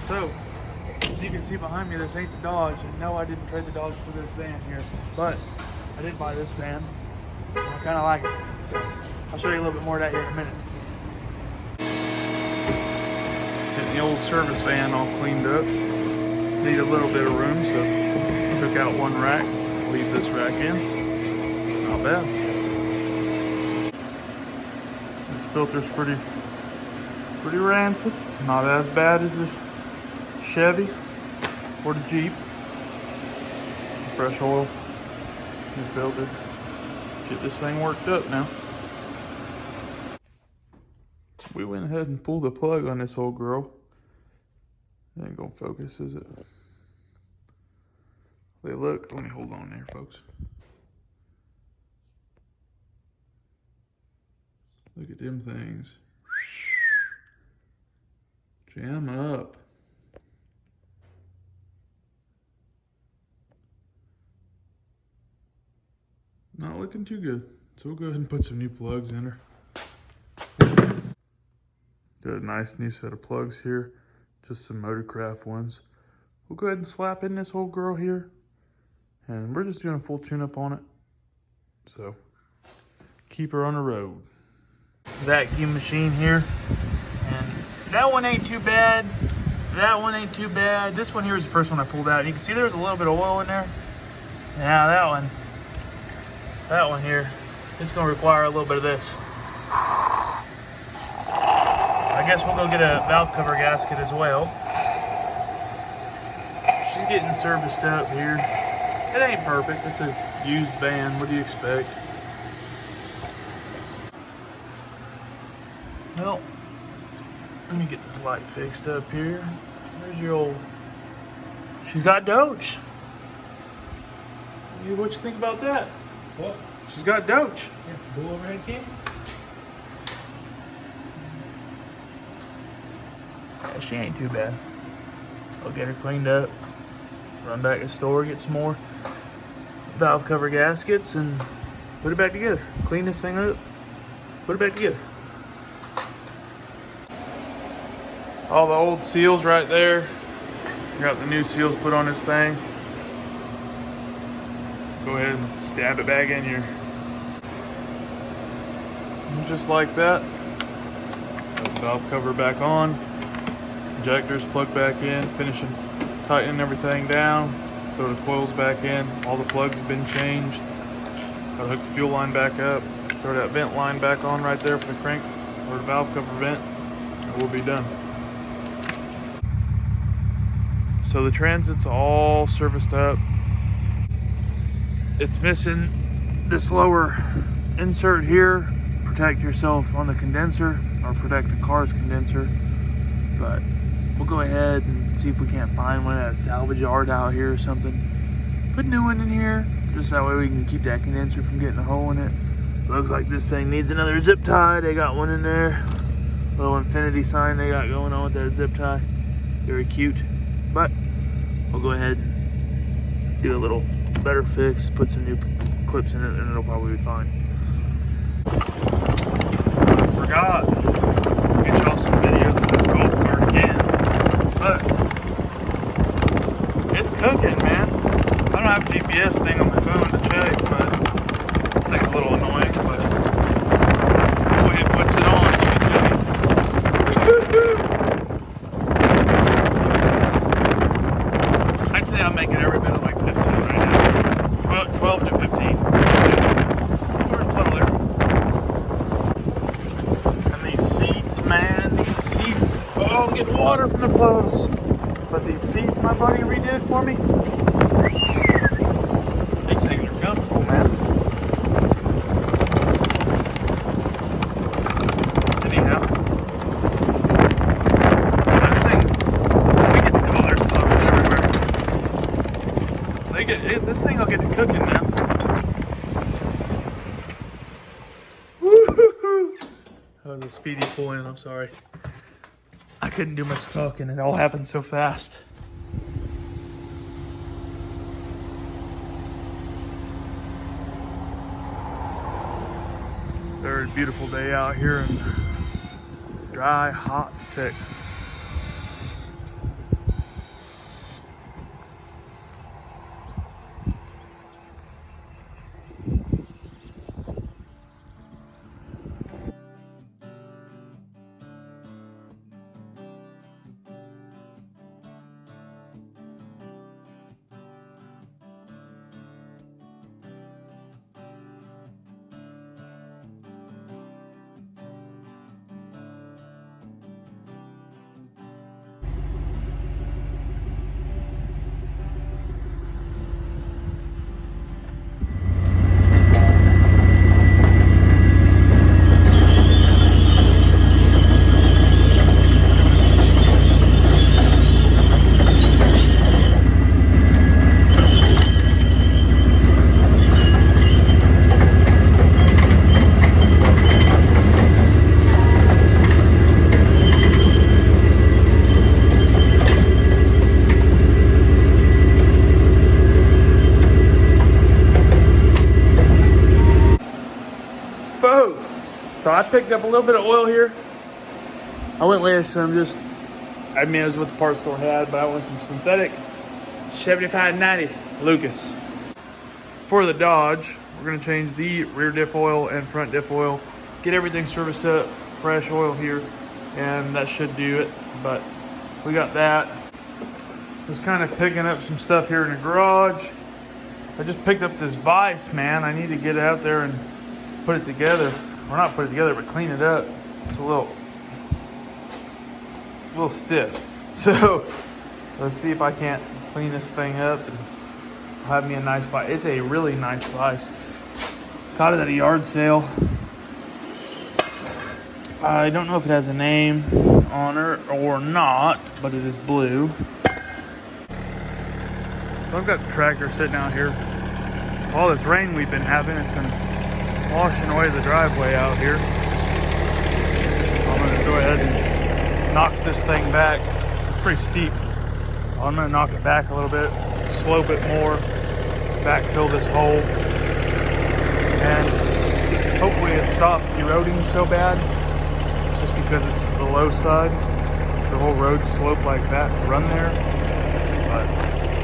So, as you can see behind me, this ain't the Dodge. And no, I didn't trade the Dodge for this van here. But I did buy this van. And I kind of like it. So, I'll show you a little bit more of that here in a minute. Getting the old service van all cleaned up. Need a little bit of room, so took out one rack. Leave this rack in. Not bad. This filter's pretty rancid. Not as bad as the Chevy or the Jeep. Fresh oil, new filter. Get this thing worked up now. We went ahead and pulled the plug on this old girl. It ain't gonna focus, is it? They look, let me hold on there, folks. Look at them things. Jam up. Not looking too good. So we'll go ahead and put some new plugs in her. Got a nice new set of plugs here. Just some Motorcraft ones. We'll go ahead and slap in this old girl here. And we're just doing a full tune-up on it. So, keep her on the road. Vacuum machine here. And that one ain't too bad. That one ain't too bad. This one here is the first one I pulled out. And you can see there's a little bit of oil in there. Now that one here, it's gonna require a little bit of this. I guess we'll go get a valve cover gasket as well. She's getting serviced up here. It ain't perfect, it's a used van, what do you expect? Well, let me get this light fixed up here. There's your old, she's got Doge. What you think about that? What? She's got Doge. Yeah, bull overhead cam? Yeah, she ain't too bad. I'll get her cleaned up, run back to the store, get some more valve cover gaskets, and put it back together. Clean this thing up, put it back together. All the old seals right there. Got the new seals put on this thing. Go ahead and stab it back in here. And just like that. Got the valve cover back on. Injectors plugged back in. Finishing tightening everything down. Throw the coils back in. All the plugs have been changed. Got to hook the fuel line back up. Throw that vent line back on right there for the crank or the valve cover vent. And we'll be done. So the Transit's all serviced up. It's missing this lower insert here. Protect yourself on the condenser or protect the car's condenser. But we'll go ahead and see if we can't find one at a salvage yard out here or something. Put a new one in here, just that way we can keep that condenser from getting a hole in it. Looks like this thing needs another zip tie. They got one in there. Little infinity sign they got going on with that zip tie. Very cute. But we'll go ahead and do a little better fix, put some new clips in it, and it'll probably be fine. Forgot to get y'all some videos of this golf cart again, but it's cooking, man. I don't have a GPS thing on my phone to check, but this thing's a little annoying, but boy, it puts it on, let me tell you. I'd say I'm making every bit of like 15 right now. 12 to 15. We're in Puddler. And these seats, man, these seats. Oh, I'm getting water from the puddles. But these seats my buddy redid for me. These things are comfortable, man. Anyhow. This thing, we get to go, there's puddles everywhere. This thing will get to cooking now. Woo-hoo-hoo. That was a speedy pull in, I'm sorry. I couldn't do much talking, it all happened so fast. Very beautiful day out here in dry, hot Texas. I picked up a little bit of oil here. I went with some it was what the parts store had, but I went some synthetic 7590 Lucas. For the Dodge, we're gonna change the rear diff oil and front diff oil, get everything serviced up, fresh oil here, and that should do it. But we got that. Just kind of picking up some stuff here in the garage. I just picked up this vise, man. I need to get it out there and put it together. Or not put it together, but clean it up. It's a little stiff. So let's see if I can't clean this thing up and have me a nice vise. It's a really nice vise. Got it at a yard sale. I don't know if it has a name on it or not, but it is blue. So I've got the tractor sitting out here. All this rain we've been having, it's been washing away the driveway out here. So I'm gonna go ahead and knock this thing back. It's pretty steep. So I'm gonna knock it back a little bit, slope it more, backfill this hole, and hopefully it stops eroding so bad. It's just because this is the low side. The whole road sloped like that to run there. But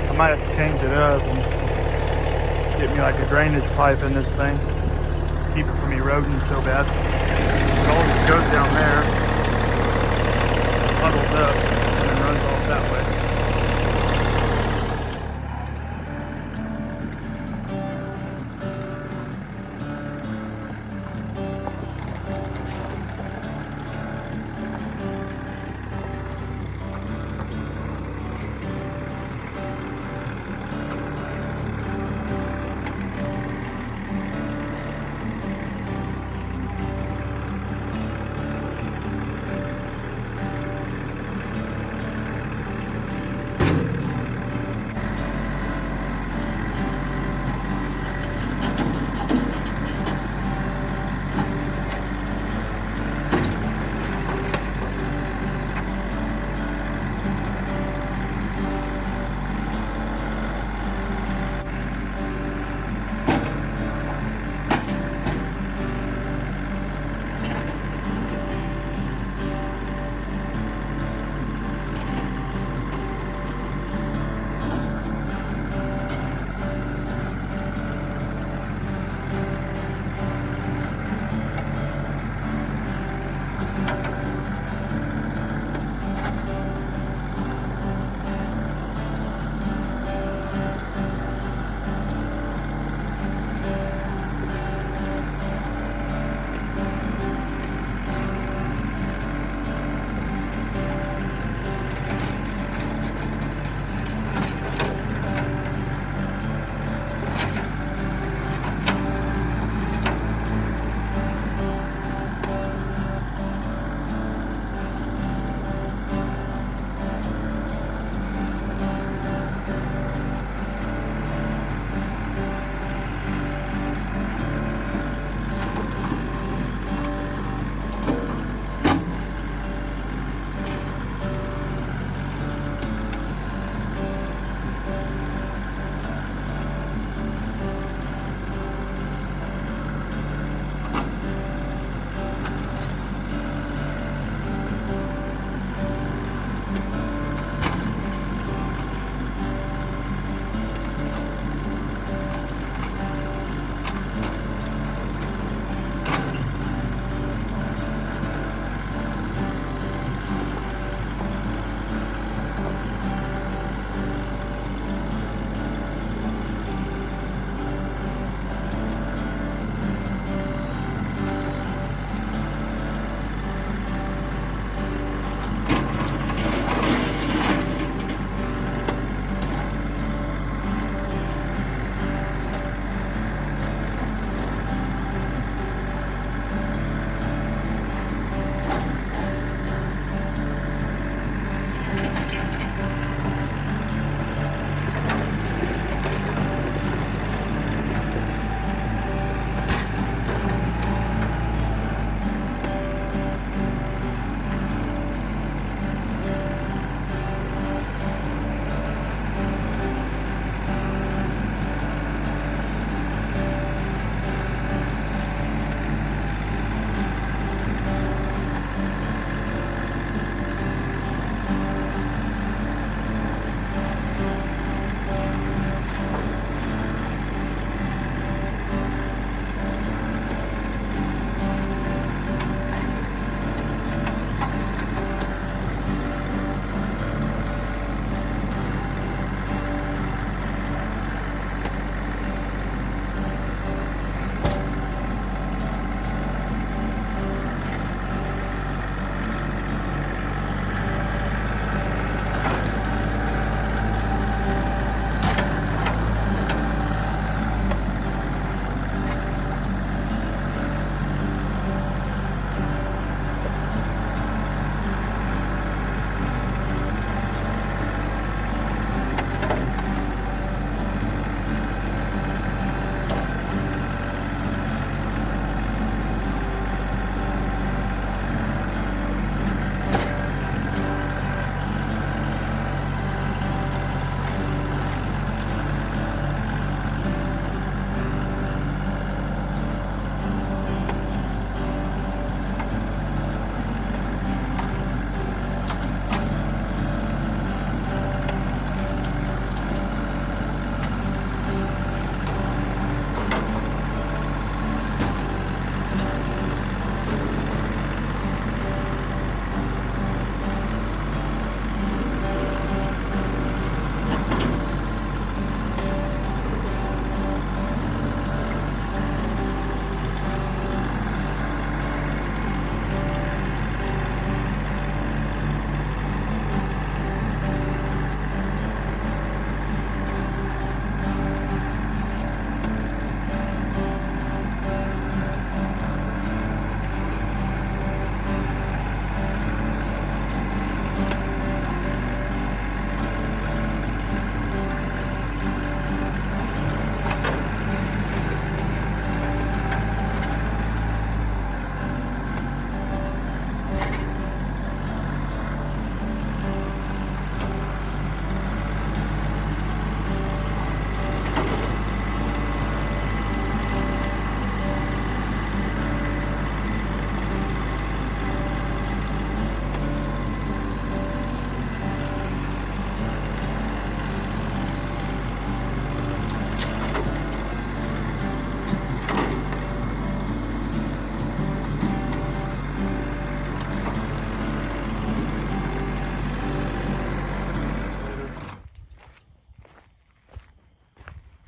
I might have to change it up and get me like a drainage pipe in this thing. Keep it from eroding so bad. It all just goes down there, puddles up, and then runs off that way.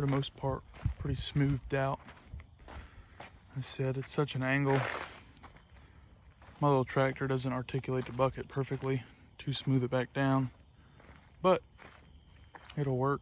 for the most part pretty smoothed out. I said it's such an angle. My little tractor doesn't articulate the bucket perfectly to smooth it back down, but it'll work.